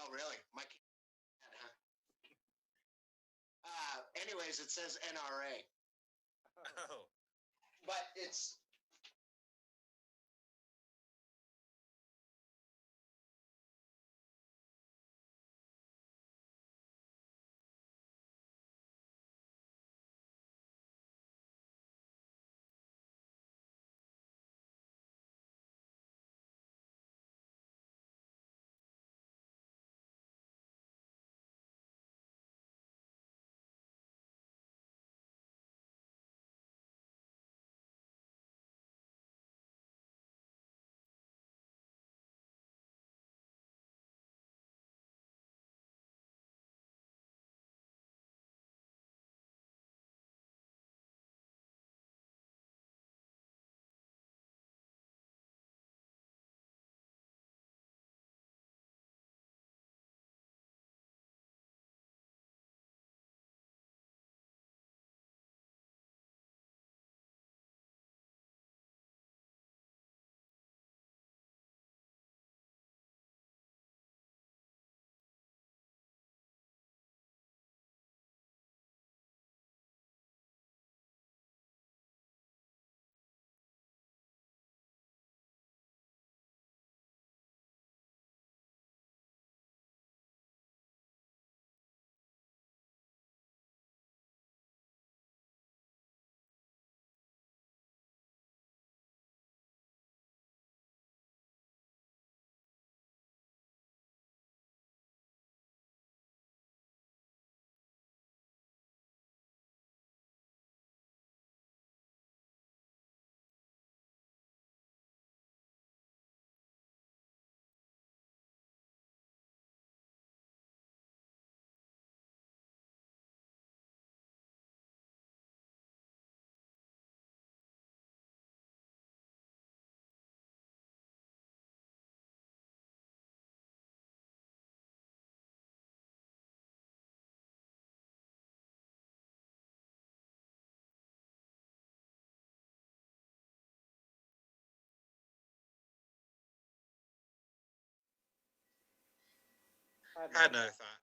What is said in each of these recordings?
Oh, really? My kid, huh? Anyways, it says NRA, Oh. but it's. I had another thought.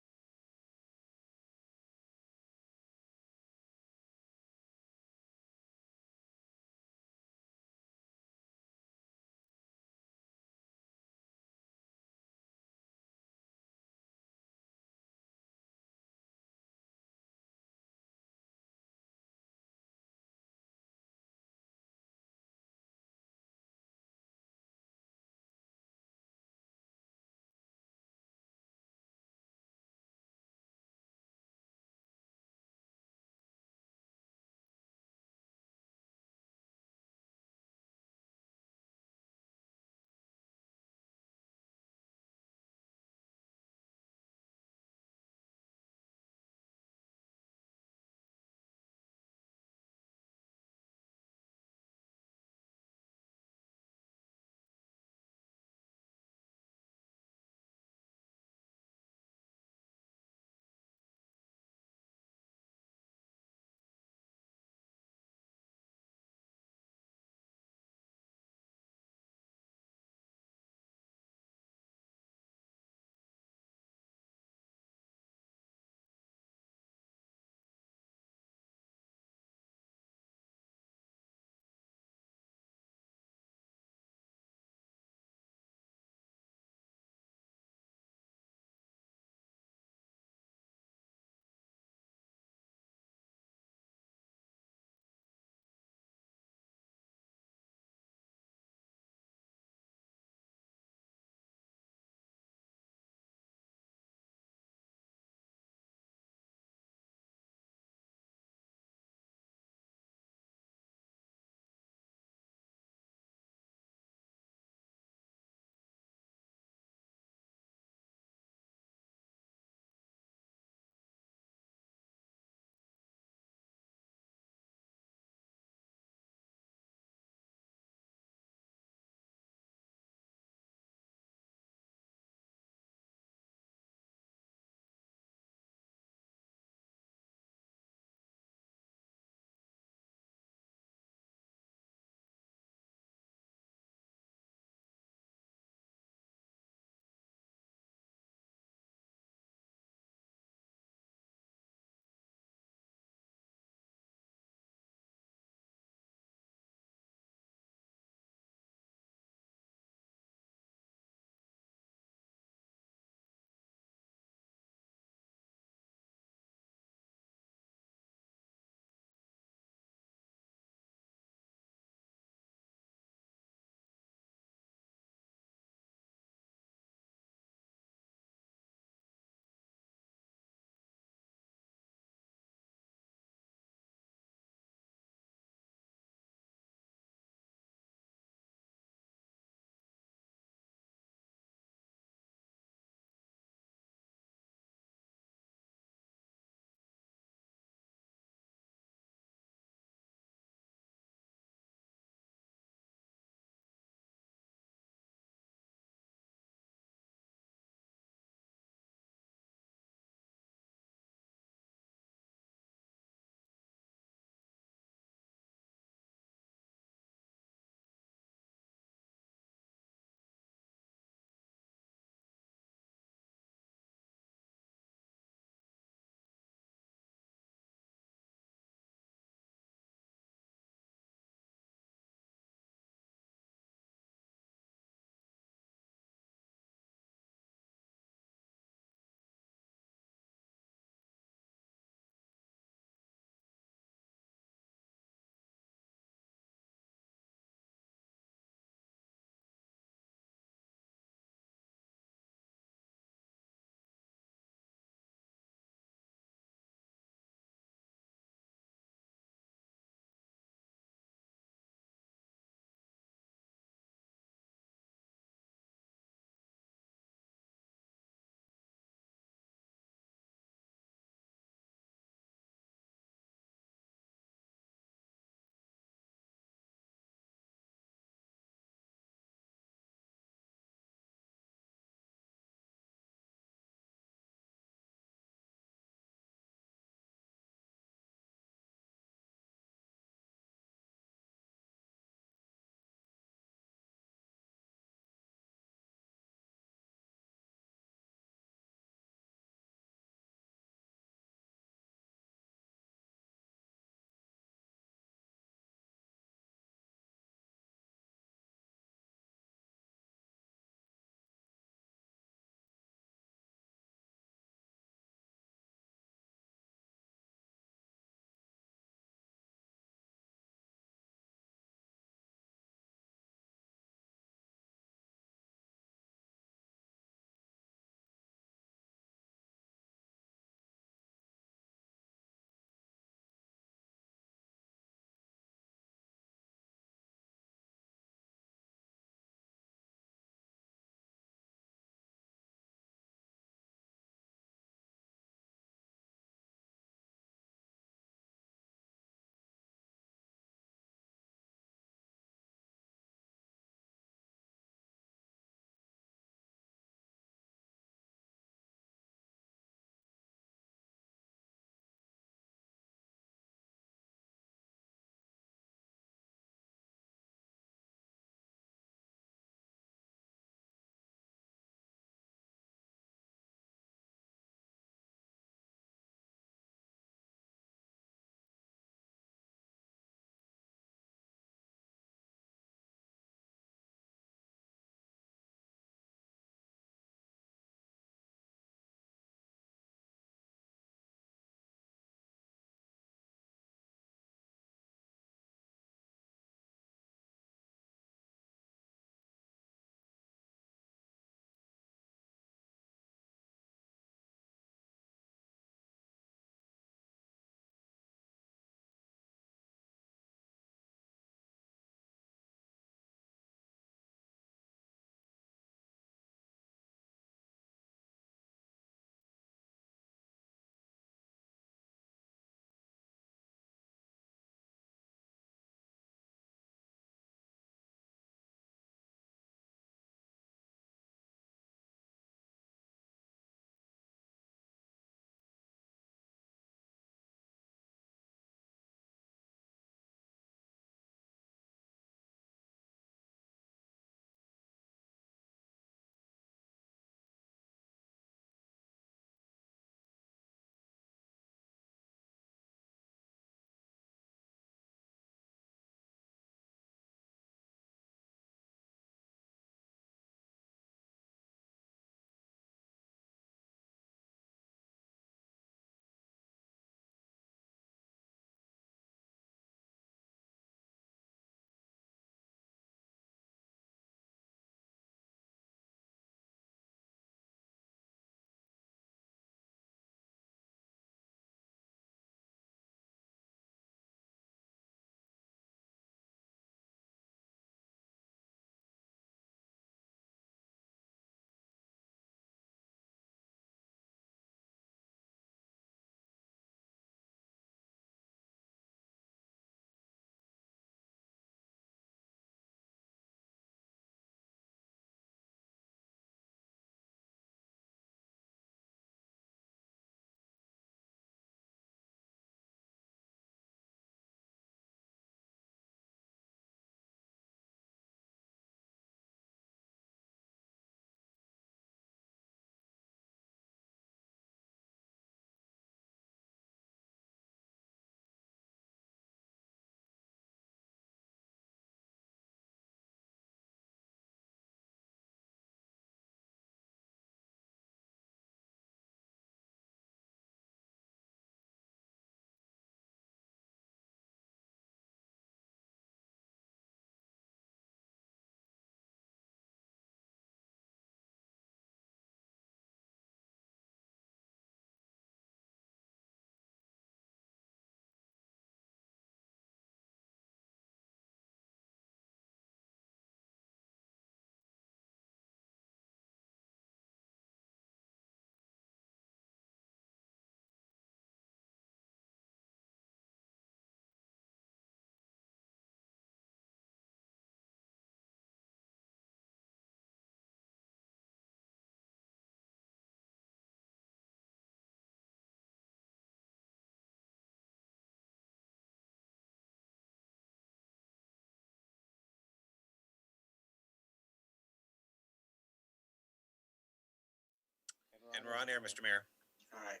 And we're on air, Mr. Mayor. All right.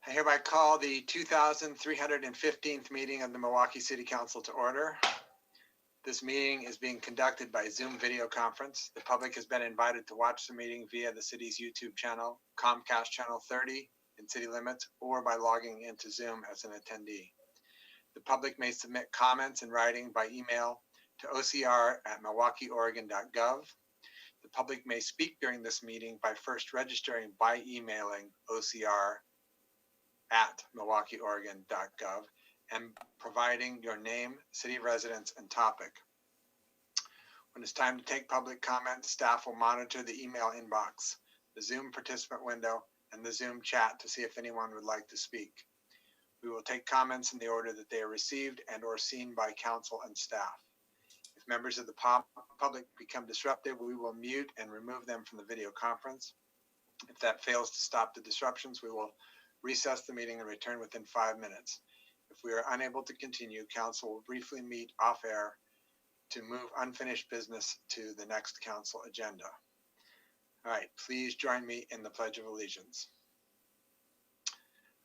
I hereby call the 2,315th meeting of the Milwaukee City Council to order. This meeting is being conducted by Zoom video conference. The public has been invited to watch the meeting via the city's YouTube channel, Comcast Channel 30 in city limits, or by logging into Zoom as an attendee. The public may submit comments in writing by email to ocr@milwaukeeoregon.gov. The public may speak during this meeting by first registering by emailing ocr@milwaukeeoregon.gov and providing your name, city residence, and topic. When it's time to take public comment, staff will monitor the email inbox, the Zoom participant window, and the Zoom chat to see if anyone would like to speak. We will take comments in the order that they are received and or seen by council and staff. If members of the public become disruptive, we will mute and remove them from the video conference. If that fails to stop the disruptions, we will recess the meeting and return within 5 minutes. If we are unable to continue, council will briefly meet off air to move unfinished business to the next council agenda. All right, please join me in the Pledge of Allegiance.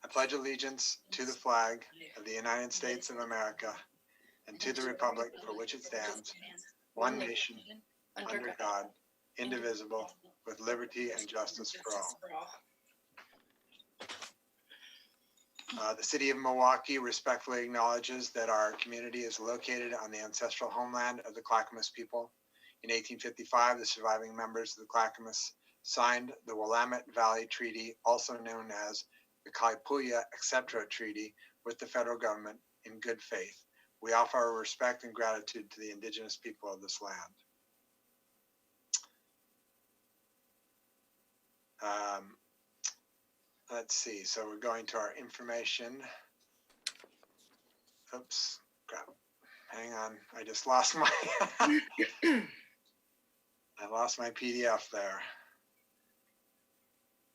I pledge allegiance to the flag of the United States of America and to the republic for which it stands, one nation, under God, indivisible, with liberty and justice for all. The city of Milwaukee respectfully acknowledges that our community is located on the ancestral homeland of the Clackamas people. In 1855, the surviving members of the Clackamas signed the Willamette Valley Treaty, also known as the Kaipuya Etc. Treaty, with the federal government in good faith. We offer our respect and gratitude to the indigenous people of this land. Let's see, so we're going to our information. Oops, crap. Hang on, I just lost my I lost my PDF there.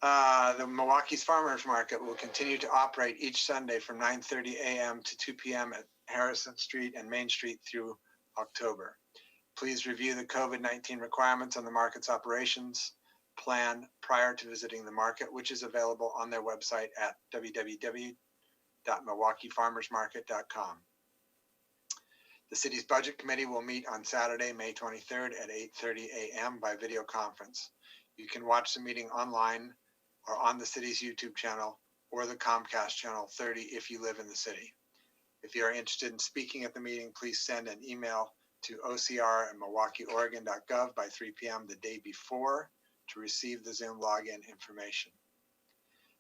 The Milwaukee's Farmers Market will continue to operate each Sunday from 9:30 a.m. to 2 p.m. at Harrison Street and Main Street through October. Please review the COVID-19 requirements on the market's operations plan prior to visiting the market, which is available on their website at www.milwaukeefarmersmarket.com. The city's budget committee will meet on Saturday, May 23rd at 8:30 a.m. by video conference. You can watch the meeting online or on the city's YouTube channel or the Comcast Channel 30 if you live in the city. If you are interested in speaking at the meeting, please send an email to ocr@milwaukeeoregon.gov by 3 p.m. the day before to receive the Zoom login information.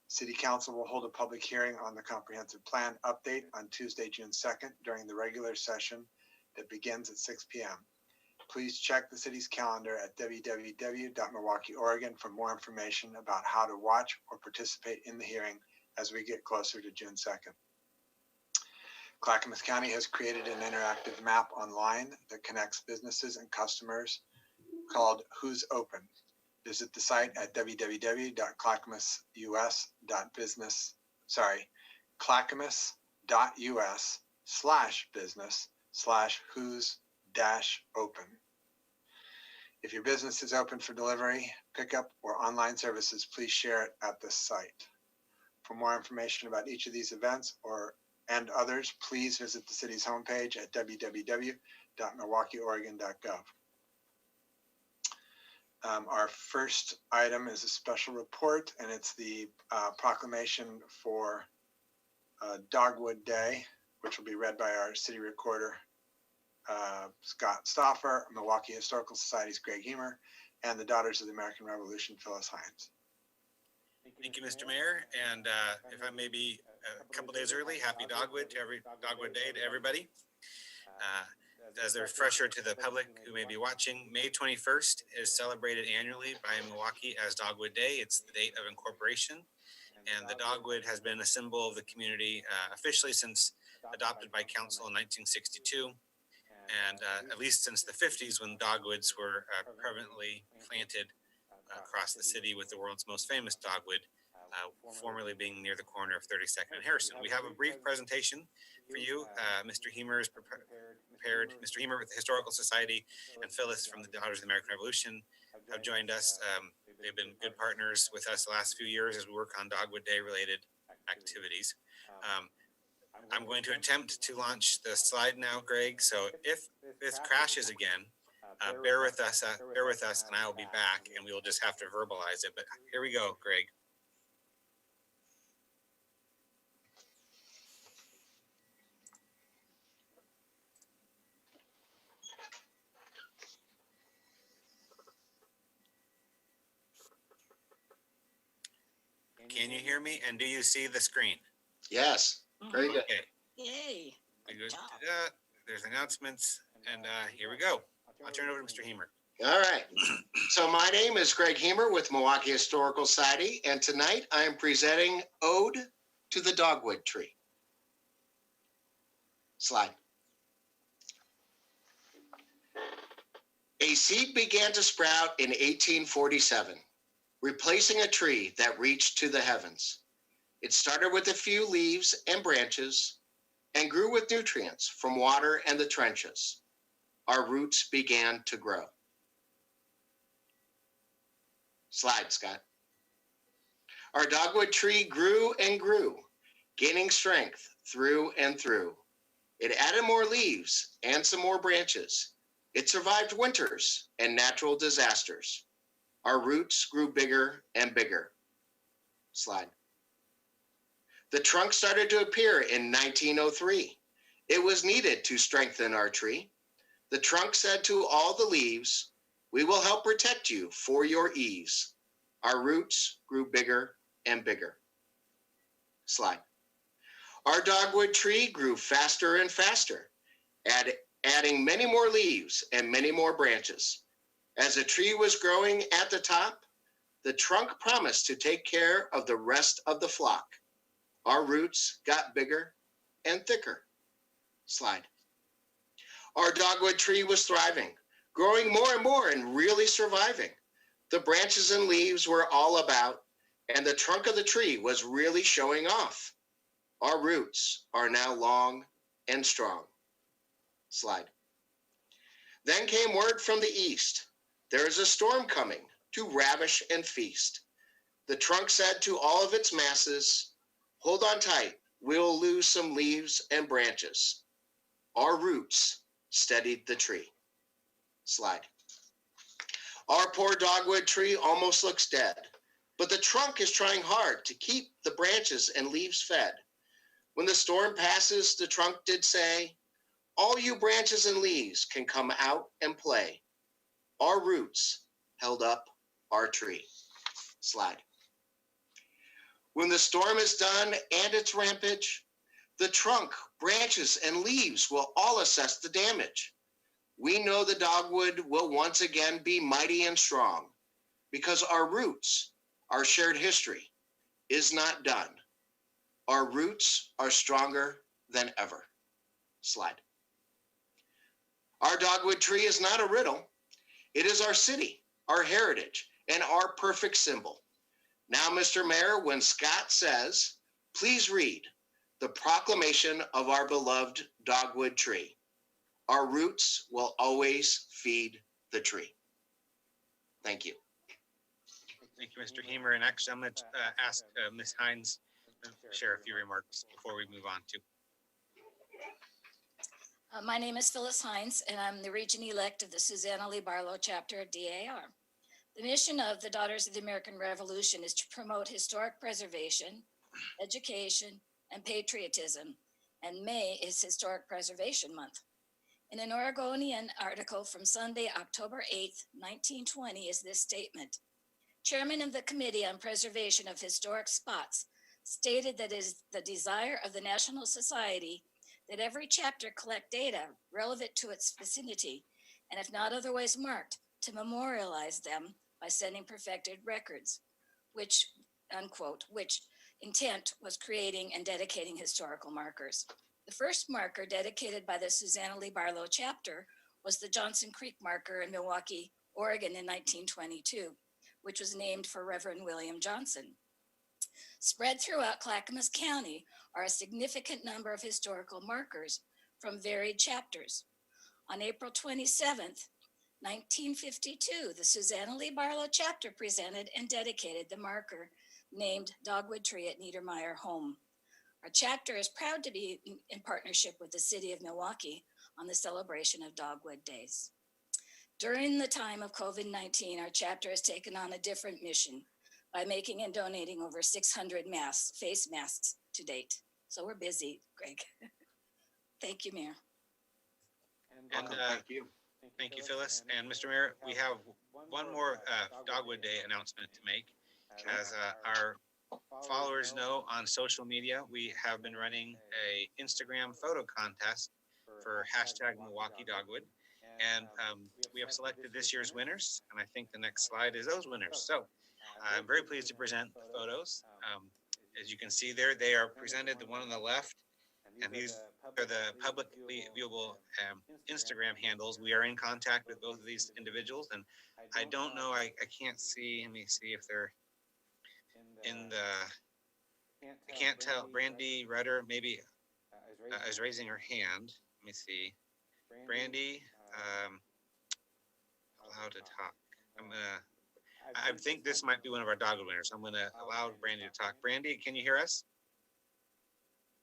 City Council will hold a public hearing on the comprehensive plan update on Tuesday, June 2nd during the regular session that begins at 6 p.m. Please check the city's calendar at www.milwaukeeoregon for more information about how to watch or participate in the hearing as we get closer to June 2nd. Clackamas County has created an interactive map online that connects businesses and customers called Who's Open. Visit the site at clackamas.us.business/who's-open. If your business is open for delivery, pickup, or online services, please share it at this site. For more information about each of these events and others, please visit the city's homepage at www.milwaukeeoregon.gov. Our first item is a special report, and it's the proclamation for Dogwood Day, which will be read by our city recorder, Scott Stauffer, Milwaukee Historical Society's Greg Hemer, and the Daughters of the American Revolution, Phyllis Hines. Thank you, Mr. Mayor. And if I may be a couple days early, happy Dogwood Day to everybody. As a refresher to the public who may be watching, May 21st is celebrated annually by Milwaukee as Dogwood Day. It's the date of incorporation, and the dogwood has been a symbol of the community officially since adopted by council in 1962, and at least since the 50s when dogwoods were permanently planted across the city, with the world's most famous dogwood formerly being near the corner of 32nd and Harrison. We have a brief presentation for you. Mr. Hemer is prepared. Mr. Hemer with the Historical Society and Phyllis from the Daughters of the American Revolution have joined us. They've been good partners with us the last few years as we work on Dogwood Day related activities. I'm going to attempt to launch the slide now, Greg. So if this crashes again, bear with us, and I will be back, and we will just have to verbalize it. But here we go, Greg. Can you hear me? And do you see the screen? Yes, very good. Okay. Yay. Good job. There's announcements, and here we go. I'll turn it over to Mr. Hemer. All right. So my name is Greg Hemer with Milwaukee Historical Society, and tonight I am presenting Ode to the Dogwood Tree. Slide. A seed began to sprout in 1847, replacing a tree that reached to the heavens. It started with a few leaves and branches and grew with nutrients from water and the trenches. Our roots began to grow. Slide, Scott. Our dogwood tree grew and grew, gaining strength through and through. It added more leaves and some more branches. It survived winters and natural disasters. Our roots grew bigger and bigger. Slide. The trunk started to appear in 1903. It was needed to strengthen our tree. The trunk said to all the leaves, "We will help protect you for your ease." Our roots grew bigger and bigger. Slide. Our dogwood tree grew faster and faster, adding many more leaves and many more branches. As the tree was growing at the top, the trunk promised to take care of the rest of the flock. Our roots got bigger and thicker. Slide. Our dogwood tree was thriving, growing more and more and really surviving. The branches and leaves were all about, and the trunk of the tree was really showing off. Our roots are now long and strong. Slide. Then came word from the east. There is a storm coming to ravish and feast. The trunk said to all of its masses, "Hold on tight, we'll lose some leaves and branches." Our roots steadied the tree. Slide. Our poor dogwood tree almost looks dead, but the trunk is trying hard to keep the branches and leaves fed. When the storm passes, the trunk did say, "All you branches and leaves can come out and play." Our roots held up our tree. Slide. When the storm is done and its rampage, the trunk, branches, and leaves will all assess the damage. We know the dogwood will once again be mighty and strong because our roots, our shared history, is not done. Our roots are stronger than ever. Slide. Our dogwood tree is not a riddle. It is our city, our heritage, and our perfect symbol. Now, Mr. Mayor, when Scott says, please read the proclamation of our beloved dogwood tree. Our roots will always feed the tree. Thank you. Thank you, Mr. Hemer. And actually, I'm going to ask Ms. Hines to share a few remarks before we move on to. My name is Phyllis Hines, and I'm the Region-elect of the Susanna Lee Barlow Chapter of DAR. The mission of the Daughters of the American Revolution is to promote historic preservation, education, and patriotism, and May is Historic Preservation Month. In an Oregonian article from Sunday, October 8th, 1920 is this statement. Chairman of the Committee on Preservation of Historic Spots stated that it is the desire of the National Society that every chapter collect data relevant to its vicinity, and if not otherwise marked, to memorialize them by sending perfected records, which, unquote, which intent was creating and dedicating historical markers. The first marker dedicated by the Susanna Lee Barlow chapter was the Johnson Creek marker in Milwaukee, Oregon in 1922, which was named for Reverend William Johnson. Spread throughout Clackamas County are a significant number of historical markers from varied chapters. On April 27th, 1952, the Susanna Lee Barlow chapter presented and dedicated the marker named Dogwood Tree at Niedermeyer Home. Our chapter is proud to be in partnership with the city of Milwaukee on the celebration of Dogwood Days. During the time of COVID-19, our chapter has taken on a different mission by making and donating over 600 face masks to date. So we're busy, Greg. Thank you, Mayor. And Thank you. thank you, Phyllis. And Mr. Mayor, we have one more Dogwood Day announcement to make. As our followers know, on social media, we have been running a Instagram photo contest for hashtag Milwaukee Dogwood. And we have selected this year's winners. And I think the next slide is those winners. So I'm very pleased to present the photos. As you can see there, they are presented, the one on the left, and these are the publicly viewable Instagram handles. We are in contact with both of these individuals, and I don't know, I can't see, let me see if they're in the, I can't tell. Brandy Rudder maybe is raising her hand. Let me see. Brandy, allowed to talk. I think this might be one of our Dogwood winners. I'm gonna allow Brandy to talk. Brandy, can you hear us?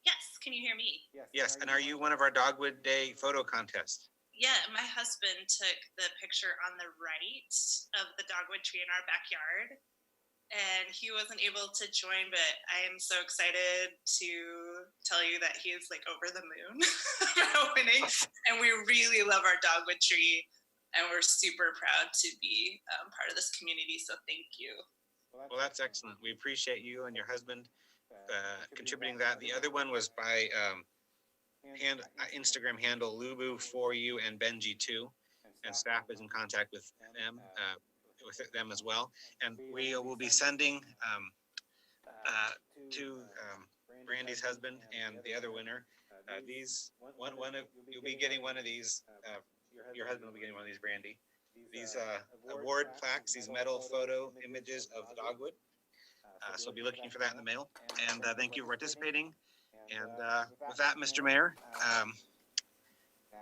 Yes, can you hear me? Yes, and are you one of our Dogwood Day photo contests? Yeah, my husband took the picture on the right of the dogwood tree in our backyard, and he wasn't able to join, but I am so excited to tell you that he is like over the moon about winning, and we really love our dogwood tree, and we're super proud to be part of this community, so thank you. Well, that's excellent. We appreciate you and your husband contributing that. The other one was by Instagram handle Lubu4U and Benji2, and staff is in contact with them as well. And we will be sending to Brandy's husband and the other winner these you'll be getting one of these. Your husband will be getting one of these, Brandy. These award plaques, these metal photo images of the dogwood. So be looking for that in the mail. And thank you for participating. And with that, Mr. Mayor,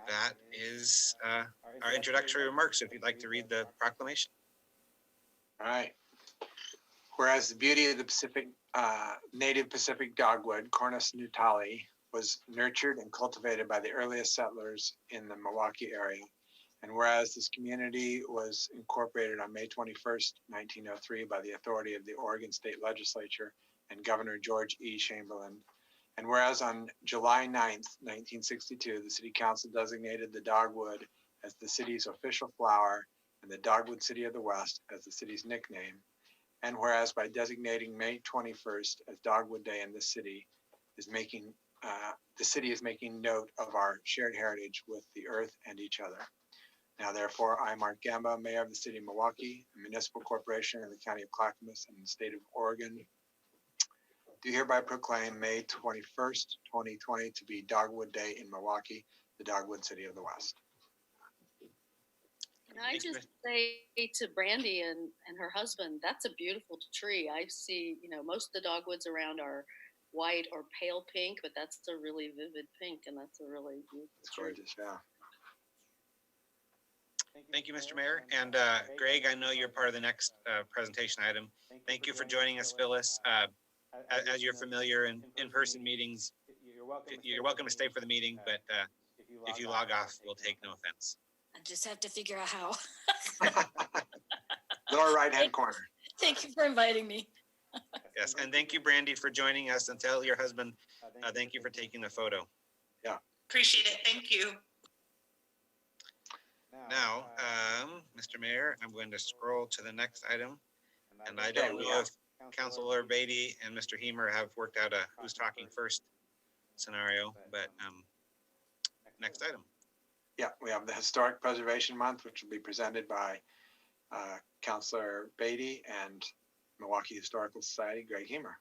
that is our introductory remarks. If you'd like to read the proclamation. All right. Whereas the beauty of the Pacific, native Pacific dogwood, Cornus nutali, was nurtured and cultivated by the earliest settlers in the Milwaukee area. And whereas this community was incorporated on May 21st, 1903 by the authority of the Oregon State Legislature and Governor George E. Chamberlain. And whereas on July 9th, 1962, the City Council designated the dogwood as the city's official flower and the Dogwood City of the West as the city's nickname. And whereas by designating May 21st as Dogwood Day in this city is making, the city is making note of our shared heritage with the earth and each other. Now, therefore, I, Mark Gamba, Mayor of the City of Milwaukee, a municipal corporation in the County of Clackamas and the State of Oregon, do hereby proclaim May 21st, 2020 to be Dogwood Day in Milwaukee, the Dogwood City of the West. Can I just say to Brandy and her husband, that's a beautiful tree. I see, most of the dogwoods around are white or pale pink, but that's a really vivid pink, and that's a really beautiful tree. Gorgeous, yeah. Thank you, Mr. Mayor. And Greg, I know you're part of the next presentation item. Thank you for joining us, Phyllis. As you're familiar in in-person meetings, you're welcome to stay for the meeting, but if you log off, we'll take no offense. I just have to figure out how. Lower right-hand corner. Thank you for inviting me. Yes, and thank you, Brandy, for joining us, and tell your husband, thank you for taking the photo. Yeah. Appreciate it, thank you. Now, Mr. Mayor, I'm going to scroll to the next item, and I don't know if Councilor Beatty and Mr. Hemer have worked out a who's talking first scenario, but next item. Yeah, we have the Historic Preservation Month, which will be presented by Councilor Beatty and Milwaukee Historical Society, Greg Hemer.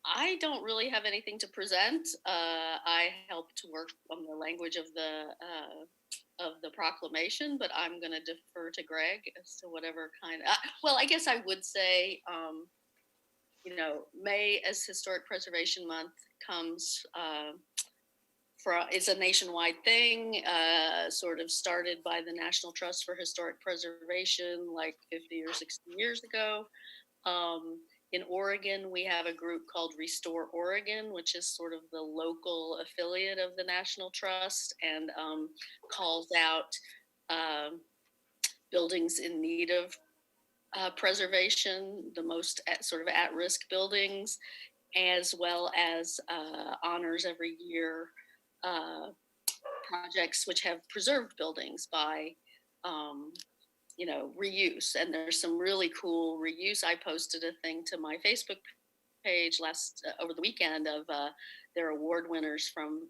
I don't really have anything to present. I helped work on the language of the proclamation, but I'm going to defer to Greg as to whatever kind of, well, I guess I would say, May as Historic Preservation Month comes it's a nationwide thing, sort of started by the National Trust for Historic Preservation like 50 or 60 years ago. In Oregon, we have a group called Restore Oregon, which is sort of the local affiliate of the National Trust, and calls out buildings in need of preservation, the most sort of at-risk buildings, as well as honors every year projects which have preserved buildings by reuse. And there's some really cool reuse. I posted a thing to my Facebook page over the weekend of their award winners from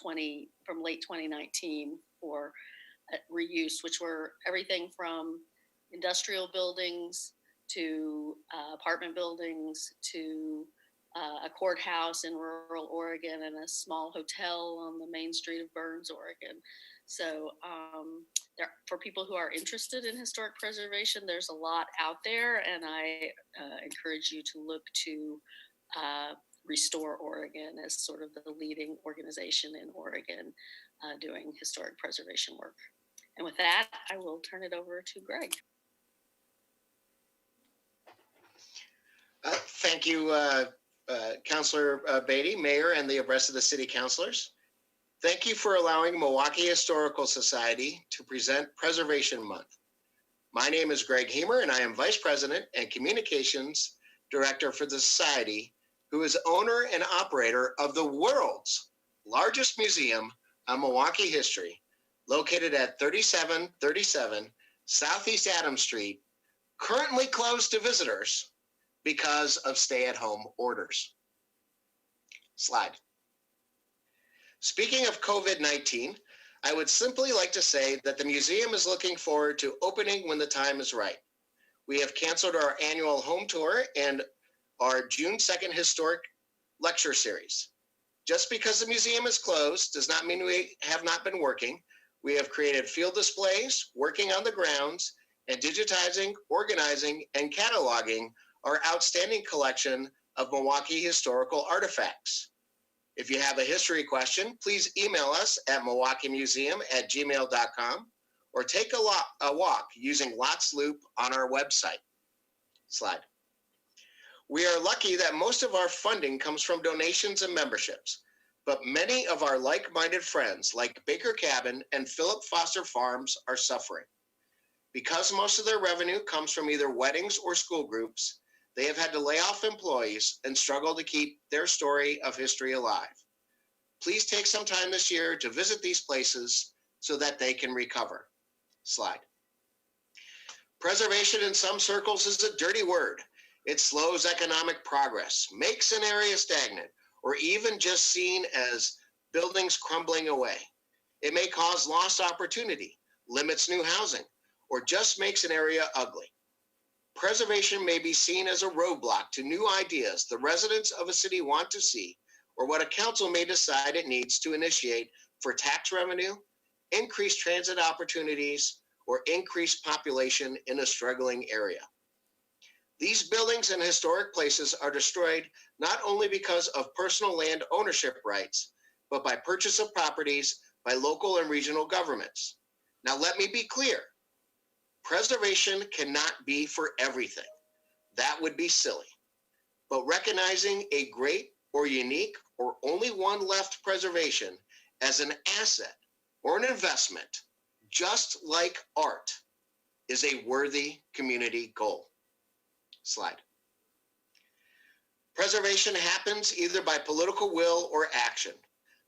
late 2019 for reuse, which were everything from industrial buildings to apartment buildings to a courthouse in rural Oregon and a small hotel on the main street of Burns, Oregon. So for people who are interested in historic preservation, there's a lot out there, and I encourage you to look to Restore Oregon as sort of the leading organization in Oregon doing historic preservation work. And with that, I will turn it over to Greg. Thank you, Councilor Beatty, Mayor, and the rest of the city councilors. Thank you for allowing Milwaukee Historical Society to present Preservation Month. My name is Greg Heemer, and I am Vice President and Communications Director for the Society, who is owner and operator of the world's largest museum on Milwaukee history, located at 3737 Southeast Adams Street, currently closed to visitors because of stay-at-home orders. Slide. Speaking of COVID-19, I would simply like to say that the museum is looking forward to opening when the time is right. We have canceled our annual home tour and our June 2nd historic lecture series. Just because the museum is closed does not mean we have not been working. We have created field displays, working on the grounds, and digitizing, organizing, and cataloging our outstanding collection of Milwaukee historical artifacts. If you have a history question, please email us at milwaukeemuseum@gmail.com or take a walk using Lots Loop on our website. Slide. We are lucky that most of our funding comes from donations and memberships, but many of our like-minded friends like Baker Cabin and Philip Foster Farms are suffering. Because most of their revenue comes from either weddings or school groups, they have had to lay off employees and struggle to keep their story of history alive. Please take some time this year to visit these places so that they can recover. Slide. Preservation in some circles is a dirty word. It slows economic progress, makes an area stagnant, or even just seen as buildings crumbling away. It may cause lost opportunity, limits new housing, or just makes an area ugly. Preservation may be seen as a roadblock to new ideas the residents of a city want to see, or what a council may decide it needs to initiate for tax revenue, increased transit opportunities, or increased population in a struggling area. These buildings and historic places are destroyed not only because of personal land ownership rights, but by purchase of properties by local and regional governments. Now, let me be clear. Preservation cannot be for everything. That would be silly. But recognizing a great or unique or only one left preservation as an asset or an investment, just like art, is a worthy community goal. Slide. Preservation happens either by political will or action,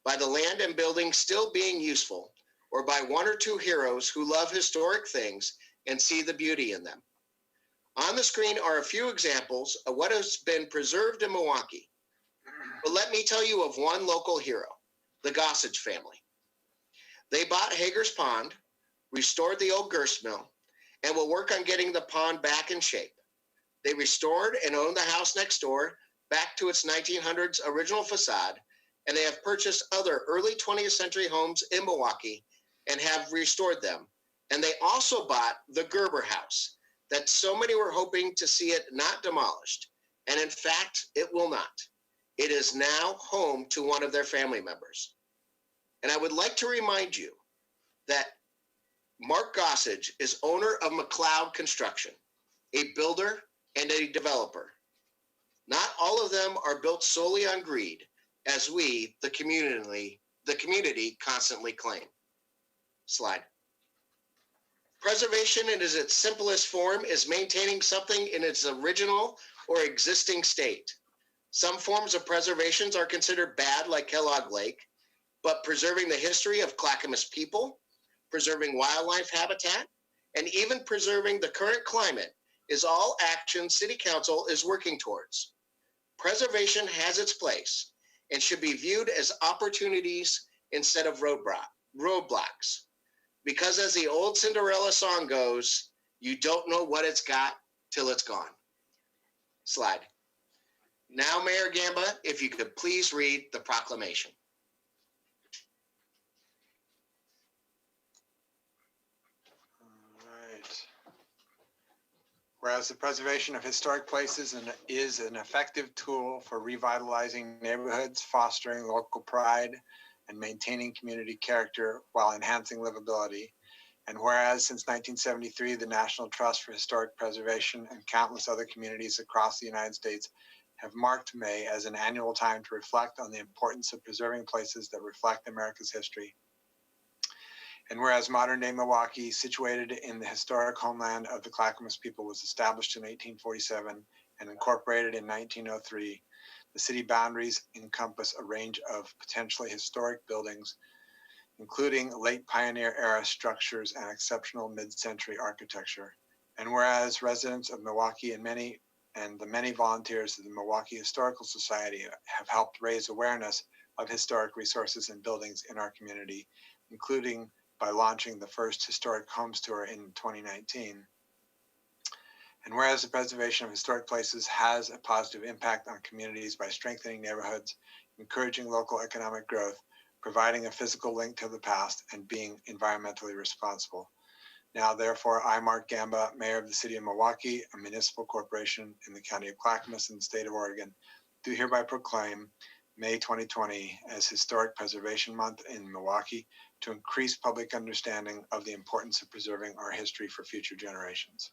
by the land and buildings still being useful, or by one or two heroes who love historic things and see the beauty in them. On the screen are a few examples of what has been preserved in Milwaukee. But let me tell you of one local hero, the Gossage family. They bought Hager's Pond, restored the old grist mill, and will work on getting the pond back in shape. They restored and owned the house next door back to its 1900s original facade, and they have purchased other early 20th century homes in Milwaukee and have restored them. And they also bought the Gerber House that so many were hoping to see it not demolished. And in fact, it will not. It is now home to one of their family members. And I would like to remind you that Mark Gossage is owner of McLeod Construction, a builder and a developer. Not all of them are built solely on greed, as we, the community constantly claim. Slide. Preservation in its simplest form is maintaining something in its original or existing state. Some forms of preservations are considered bad, like Kellogg Lake, but preserving the history of Clackamas people, preserving wildlife habitat, and even preserving the current climate is all action City Council is working towards. Preservation has its place and should be viewed as opportunities instead of roadblocks. Because as the old Cinderella song goes, you don't know what it's got till it's gone. Slide. Now, Mayor Gamba, if you could please read the proclamation. Whereas the preservation of historic places is an effective tool for revitalizing neighborhoods, fostering local pride, and maintaining community character while enhancing livability. And whereas since 1973, the National Trust for Historic Preservation and countless other communities across the United States have marked May as an annual time to reflect on the importance of preserving places that reflect America's history. And whereas modern-day Milwaukee, situated in the historic homeland of the Clackamas people, was established in 1847 and incorporated in 1903, the city boundaries encompass a range of potentially historic buildings, including late pioneer-era structures and exceptional mid-century architecture. And whereas residents of Milwaukee and the many volunteers of the Milwaukee Historical Society have helped raise awareness of historic resources and buildings in our community, including by launching the first historic homes tour in 2019. And whereas the preservation of historic places has a positive impact on communities by strengthening neighborhoods, encouraging local economic growth, providing a physical link to the past, and being environmentally responsible. Now, therefore, I, Mark Gamba, Mayor of the City of Milwaukee, a municipal corporation in the County of Clackamas in the state of Oregon, do hereby proclaim May 2020 as Historic Preservation Month in Milwaukee to increase public understanding of the importance of preserving our history for future generations.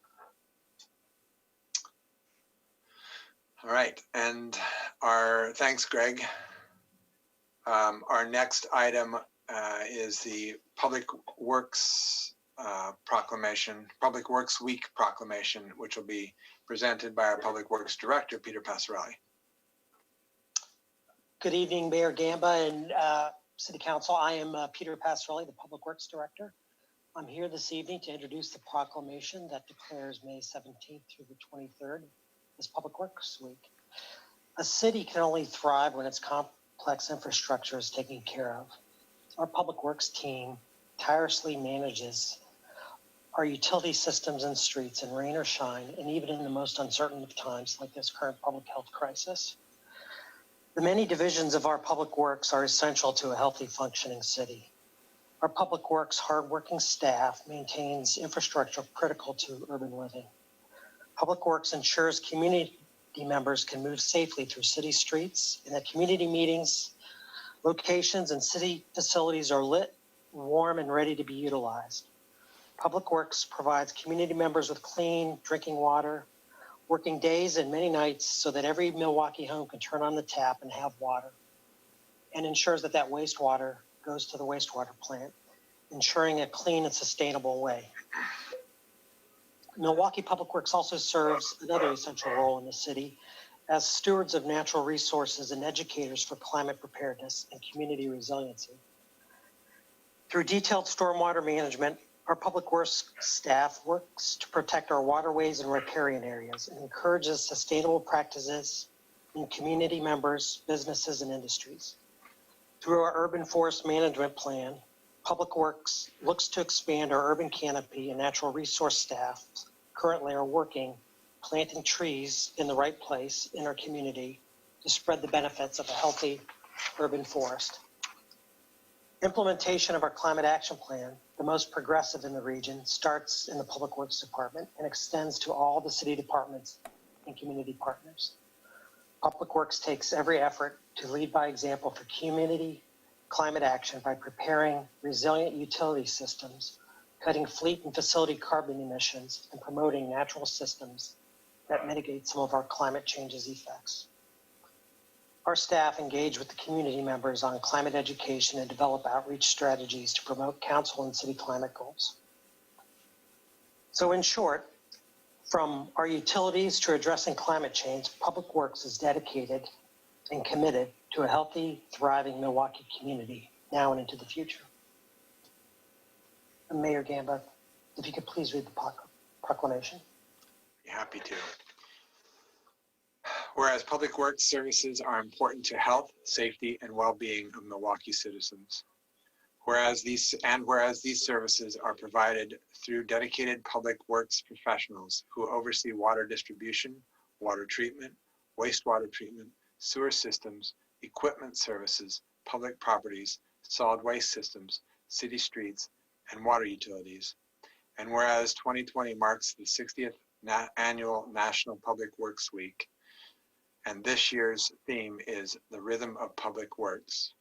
All right, and thanks, Greg. Our next item is the Public Works Proclamation, Public Works Week Proclamation, which will be presented by our Public Works Director, Peter Passarelli. Good evening, Mayor Gamba and City Council. I am Peter Passarelli, the Public Works Director. I'm here this evening to introduce the proclamation that declares May 17th through the 23rd as Public Works Week. A city can only thrive when its complex infrastructure is taken care of. Our Public Works team tirelessly manages our utility systems and streets in rain or shine, and even in the most uncertain of times like this current public health crisis. The many divisions of our public works are essential to a healthy functioning city. Our public works hardworking staff maintains infrastructure critical to urban living. Public works ensures community members can move safely through city streets, and that community meetings, locations, and city facilities are lit, warm, and ready to be utilized. Public Works provides community members with clean drinking water, working days and many nights so that every Milwaukee home can turn on the tap and have water, and ensures that that wastewater goes to the wastewater plant, ensuring a clean and sustainable way. Milwaukee Public Works also serves another essential role in the city as stewards of natural resources and educators for climate preparedness and community resiliency. Through detailed stormwater management, our public works staff works to protect our waterways and riparian areas and encourages sustainable practices in community members, businesses, and industries. Through our urban forest management plan, Public Works looks to expand our urban canopy, and natural resource staff currently are working planting trees in the right place in our community to spread the benefits of a healthy urban forest. Implementation of our climate action plan, the most progressive in the region, starts in the Public Works Department and extends to all the city departments and community partners. Public Works takes every effort to lead by example for community climate action by preparing resilient utility systems, cutting fleet and facility carbon emissions, and promoting natural systems that mitigate some of our climate change's effects. Our staff engage with the community members on climate education and develop outreach strategies to promote council and city climate goals. So in short, from our utilities to addressing climate change, Public Works is dedicated and committed to a healthy, thriving Milwaukee community now and into the future. And Mayor Gamba, if you could please read the proclamation. Be happy to. Whereas public works services are important to health, safety, and well-being of Milwaukee citizens. Whereas these services are provided through dedicated public works professionals who oversee water distribution, water treatment, wastewater treatment, sewer systems, equipment services, public properties, solid waste systems, city streets, and water utilities. And whereas 2020 marks the 60th annual National Public Works Week, and this year's theme is the rhythm of public works.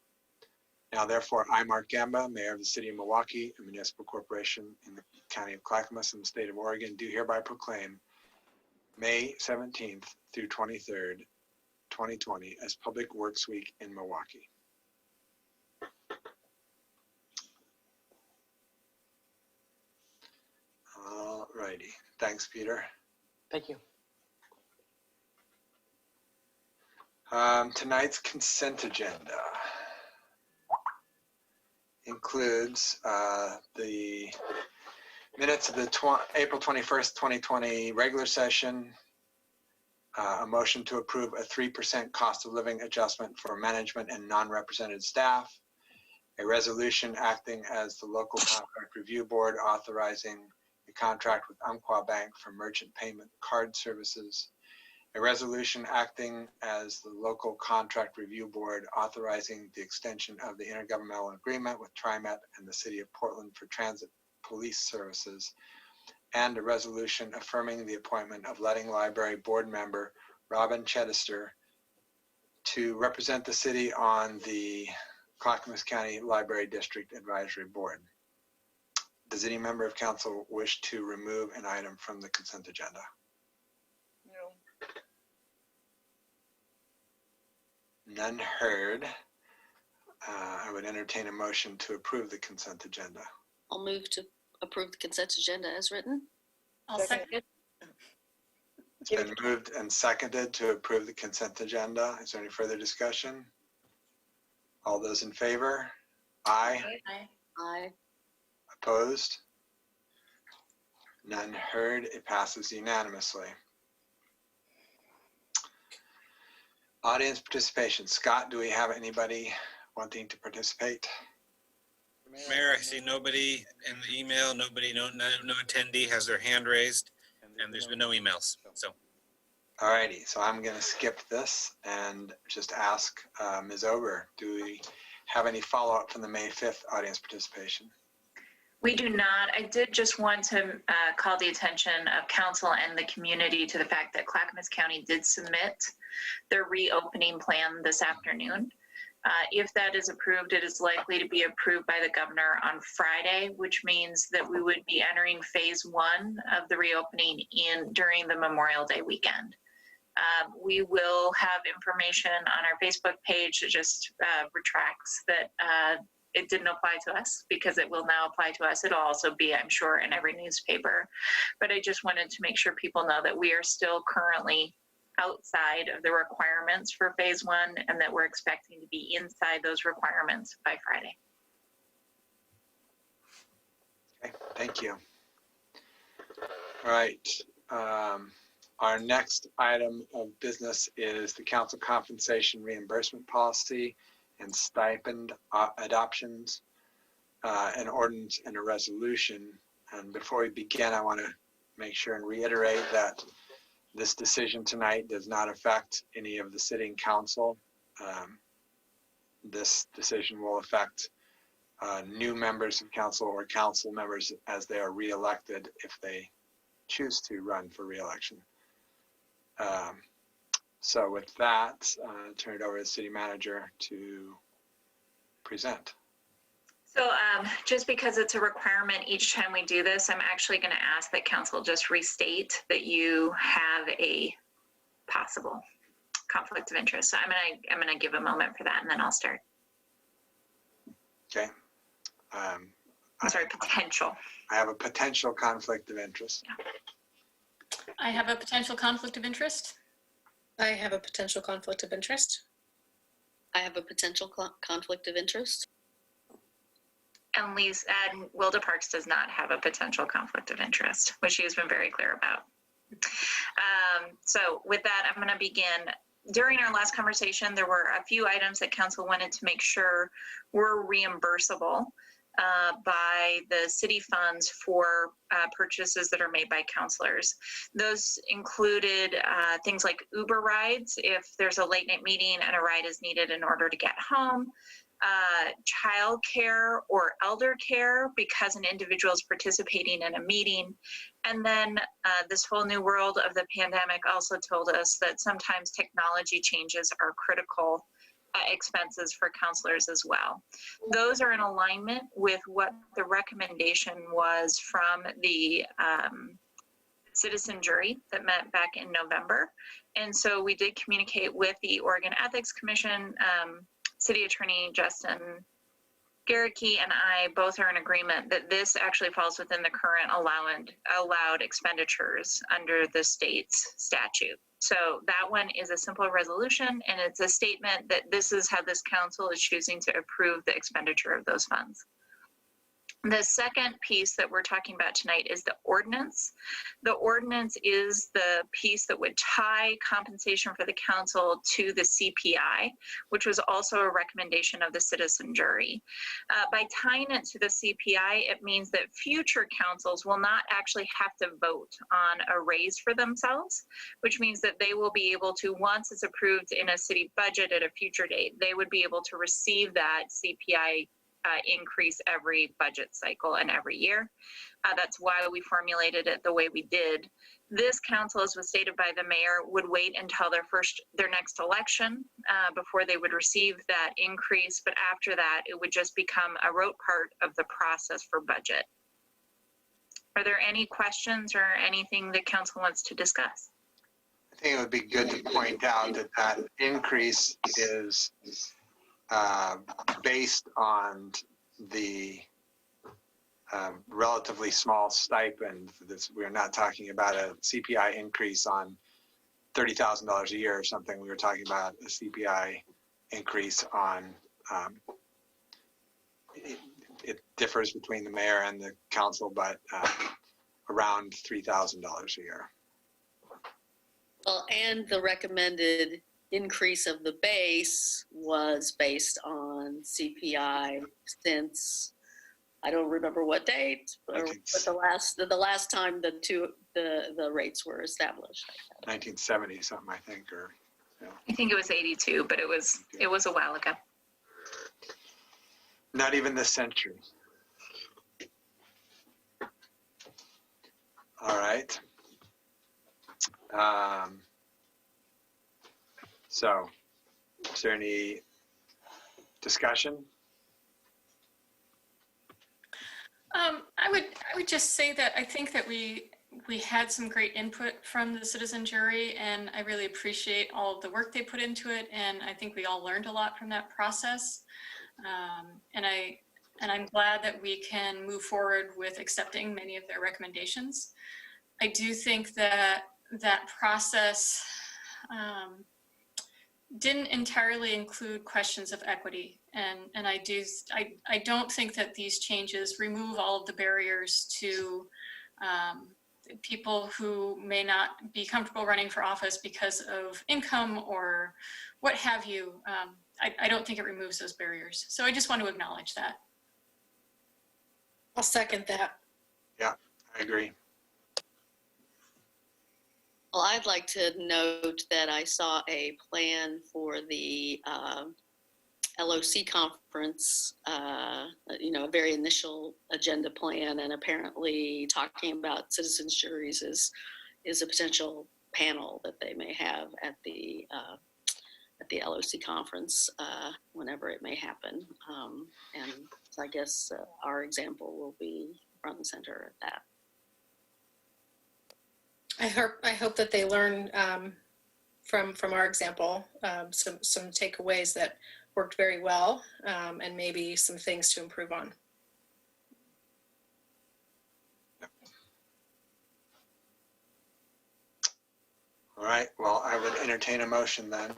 Now, therefore, I, Mark Gamba, Mayor of the City of Milwaukee, a municipal corporation in the County of Clackamas in the state of Oregon, do hereby proclaim May 17th through 23rd, 2020 as Public Works Week in Milwaukee. All righty. Thanks, Peter. Thank you. Tonight's consent agenda includes the minutes of the April 21st, 2020 regular session, a motion to approve a 3% cost of living adjustment for management and non-represented staff, a resolution acting as the local contract review board authorizing a contract with Umpqua Bank for merchant payment card services, a resolution acting as the local contract review board authorizing the extension of the intergovernmental agreement with TriMet and the City of Portland for transit police services, and a resolution affirming the appointment of Letting Library board member Robin Chedester to represent the city on the Clackamas County Library District Advisory Board. Does any member of council wish to remove an item from the consent agenda? None heard. I would entertain a motion to approve the consent agenda. I'll move to approve the consent agenda as written. I'll second. It's been moved and seconded to approve the consent agenda. Is there any further discussion? All those in favor? Aye. Aye. Opposed? None heard. It passes unanimously. Audience participation. Scott, do we have anybody wanting to participate? Mayor, I see nobody in the email, no attendee has their hand raised, and there's been no emails, so. All righty, so I'm going to skip this and just ask Ms. Ober, do we have any follow-up from the May 5th audience participation? We do not. I did just want to call the attention of council and the community to the fact that Clackamas County did submit their reopening plan this afternoon. If that is approved, it is likely to be approved by the governor on Friday, which means that we would be entering phase 1 of the reopening during the Memorial Day weekend. We will have information on our Facebook page that just retracts that it didn't apply to us, because it will now apply to us. It'll also be, I'm sure, in every newspaper. But I just wanted to make sure people know that we are still currently outside of the requirements for phase 1, and that we're expecting to be inside those requirements by Friday. Okay, thank you. All right. Our next item of business is the council compensation reimbursement policy and stipend adoptions, an ordinance and a resolution. And before we begin, I want to make sure and reiterate that this decision tonight does not affect any of the sitting council. This decision will affect new members of council or council members as they are reelected if they choose to run for reelection. So with that, I'll turn it over to the city manager to present? So just because it's a requirement each time we do this, I'm actually going to ask that council just restate that you have a possible conflict of interest. So I'm gonna give a moment for that, and then I'll start. Okay. I'm sorry, potential. I have a potential conflict of interest. Yeah. I have a potential conflict of interest. I have a potential conflict of interest. I have a potential conflict of interest. And Wilda Parks does not have a potential conflict of interest, which she has been very clear about. So with that, I'm going to begin. During our last conversation, there were a few items that council wanted to make sure were reimbursable by the city funds for purchases that are made by councilors. Those included things like Uber rides, if there's a late night meeting and a ride is needed in order to get home, child care or elder care because an individual is participating in a meeting. And then this whole new world of the pandemic also told us that sometimes technology changes are critical expenses for counselors as well. Those are in alignment with what the recommendation was from the citizen jury that met back in November. And so we did communicate with the Oregon Ethics Commission. City Attorney Justin Garricky and I both are in agreement that this actually falls within the current allowed expenditures under the state's statute. So that one is a simple resolution, and it's a statement that this is how this council is choosing to approve the expenditure of those funds. The second piece that we're talking about tonight is the ordinance. The ordinance is the piece that would tie compensation for the council to the CPI, which was also a recommendation of the citizen jury. By tying it to the CPI, it means that future councils will not actually have to vote on a raise for themselves, which means that they will be able to, once it's approved in a city budget at a future date, they would be able to receive that CPI increase every budget cycle and every year. That's why we formulated it the way we did. This council, as was stated by the mayor, would wait until their next election before they would receive that increase. But after that, it would just become a rote part of the process for budget. Are there any questions or anything that council wants to discuss? I think it would be good to point out that that increase is based on the relatively small stipend. We are not talking about a CPI increase on $30,000 a year or something. We were talking about a CPI increase on, it differs between the mayor and the council, but around $3,000 a year. Well, and the recommended increase of the base was based on CPI since I don't remember what date, or but the last time the rates were established. 1970 something, I think, or yeah. I think it was 82, but it was a while ago. Not even this century. All right. So, is there any discussion? I would just say that I think that we had some great input from the citizen jury, and I really appreciate all of the work they put into it, and I think we all learned a lot from that process. And I'm glad that we can move forward with accepting many of their recommendations. I do think that that process didn't entirely include questions of equity. And I don't think that these changes remove all of the barriers to people who may not be comfortable running for office because of income or what have you. I don't think it removes those barriers. So I just want to acknowledge that. I'll second that. Yeah, I agree. Well, I'd like to note that I saw a plan for the LOC conference, a very initial agenda plan, and apparently talking about citizens juries is a potential panel that they may have at the at the LOC conference whenever it may happen. And so I guess our example will be front and center at that. I hope that they learn from our example, some takeaways that worked very well, and maybe some things to improve on. All right, well, I would entertain a motion then.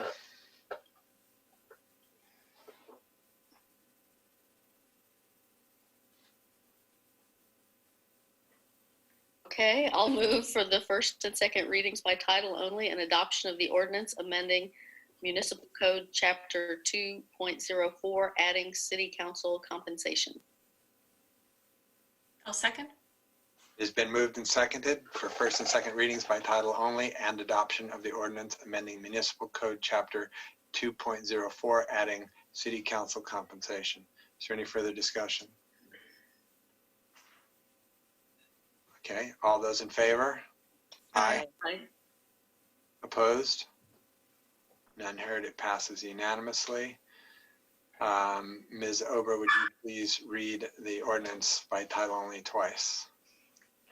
Okay, I'll move for the first and second readings by title only and adoption of the ordinance amending Municipal Code Chapter 2.04, adding city council compensation. I'll second. It's been moved and seconded for first and second readings by title only and adoption of the ordinance amending Municipal Code Chapter 2.04, adding city council compensation. Is there any further discussion? Okay, all those in favor? Aye. Aye. Opposed? None heard. It passes unanimously. Ms. Ober, would you please read the ordinance by title only twice?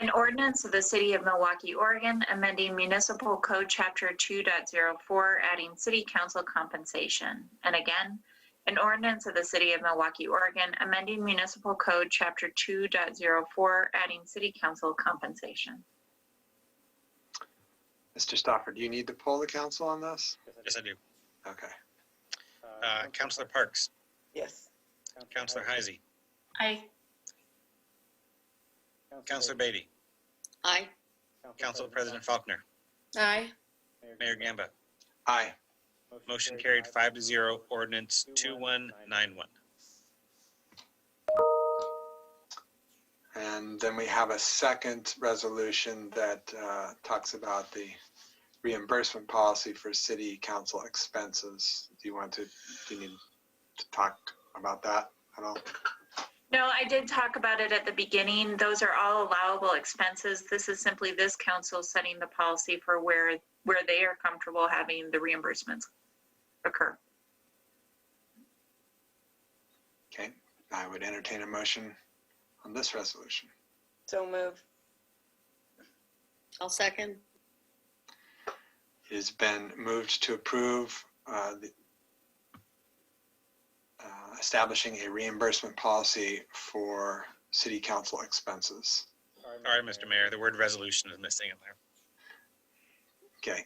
An ordinance of the City of Milwaukee, Oregon, amending Municipal Code Chapter 2.04, adding city council compensation. And again, an ordinance of the City of Milwaukee, Oregon, amending Municipal Code Chapter 2.04, adding city council compensation. Mr. Stoffer, do you need to poll the council on this? Yes, I do. Okay. Councilor Parks, Yes. Councilor Heisey, Aye. Councilor Beatty, Aye. Council President Faulkner, Aye. Mayor Gamba. Aye. Motion carried 5-0, ordinance 2191. And then we have a second resolution that talks about the reimbursement policy for city council expenses. Do you need to talk about that at all? No, I did talk about it at the beginning. Those are all allowable expenses. This is simply this council setting the policy for where they are comfortable having the reimbursements occur. Okay, I would entertain a motion on this resolution. So move. I'll second. It has been moved to approve establishing a reimbursement policy for city council expenses. Sorry, Mr. Mayor, the word resolution is missing in there. Okay.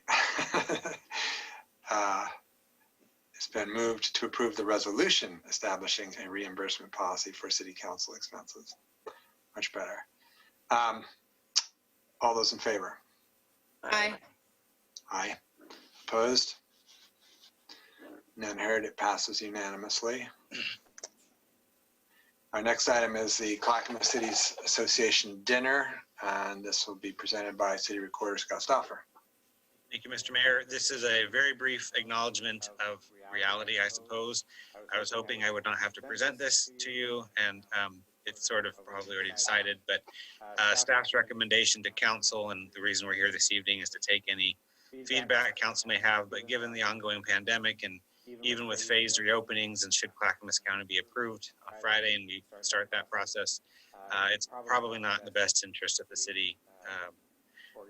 It's been moved to approve the resolution establishing a reimbursement policy for city council expenses. Much better. All those in favor? Aye. Aye. Opposed? None heard. It passes unanimously. Our next item is the Clackamas Cities Association dinner, and this will be presented by City Recorder Scott Stoffer. Thank you, Mr. Mayor. This is a very brief acknowledgement of reality, I suppose. I was hoping I would not have to present this to you, and it's sort of probably already decided, but staff's recommendation to council, and the reason we're here this evening is to take any feedback council may have, but given the ongoing pandemic and even with phased reopenings, and should Clackamas County be approved on Friday and we start that process, it's probably not in the best interest of the city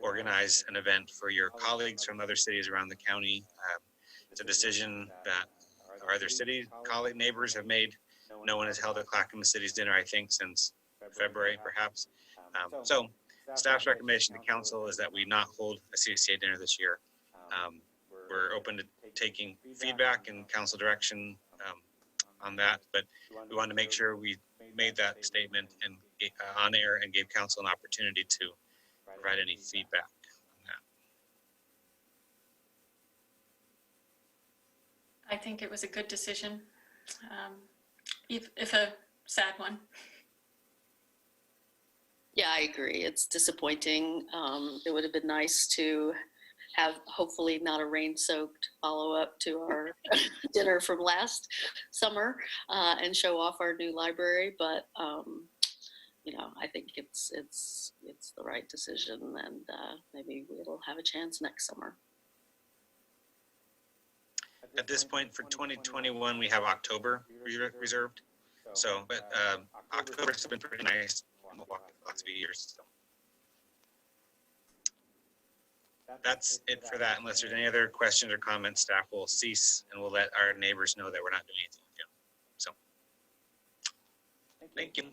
organize an event for your colleagues from other cities around the county. It's a decision that our other city colleague neighbors have made. No one has held a Clackamas Cities dinner, I think, since February, perhaps. So staff's recommendation to council is that we not hold a CCA dinner this year. We're open to taking feedback and council direction on that, but we wanted to make sure we made that statement and on air and gave council an opportunity to provide any feedback on that. I think it was a good decision, if a sad one. Yeah, I agree. It's disappointing. It would have been nice to have hopefully not a rain-soaked follow-up to our dinner from last summer and show off our new library. But you know, I think it's the right decision, and maybe we'll have a chance next summer. At this point for 2021, we have October reserved. So, but October has been pretty nice in the last few years. So. That's it for that. Unless there's any other questions or comments, staff will cease and we'll let our neighbors know that we're not doing anything with them. So, thank you.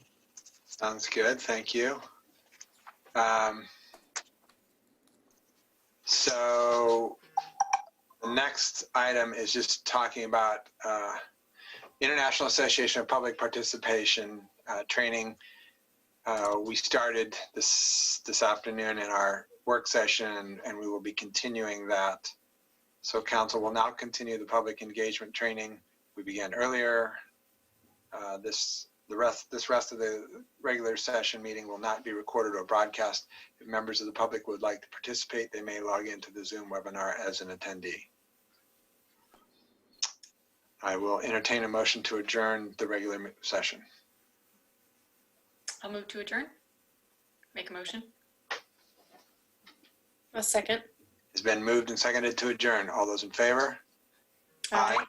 Sounds good. Thank you. So the next item is just talking about International Association of Public Participation training. We started this afternoon in our work session, and we will be continuing that. So council will now continue the public engagement training we began earlier. This rest of the regular session meeting will not be recorded or broadcast. If members of the public would like to participate, they may log into the Zoom webinar as an attendee. I will entertain a motion to adjourn the regular session. I'll move to adjourn. Make a motion. A second. It's been moved and seconded to adjourn. All those in favor? Aye.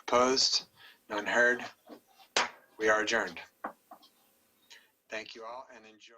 Opposed? None heard. We are adjourned. Thank you all and enjoy.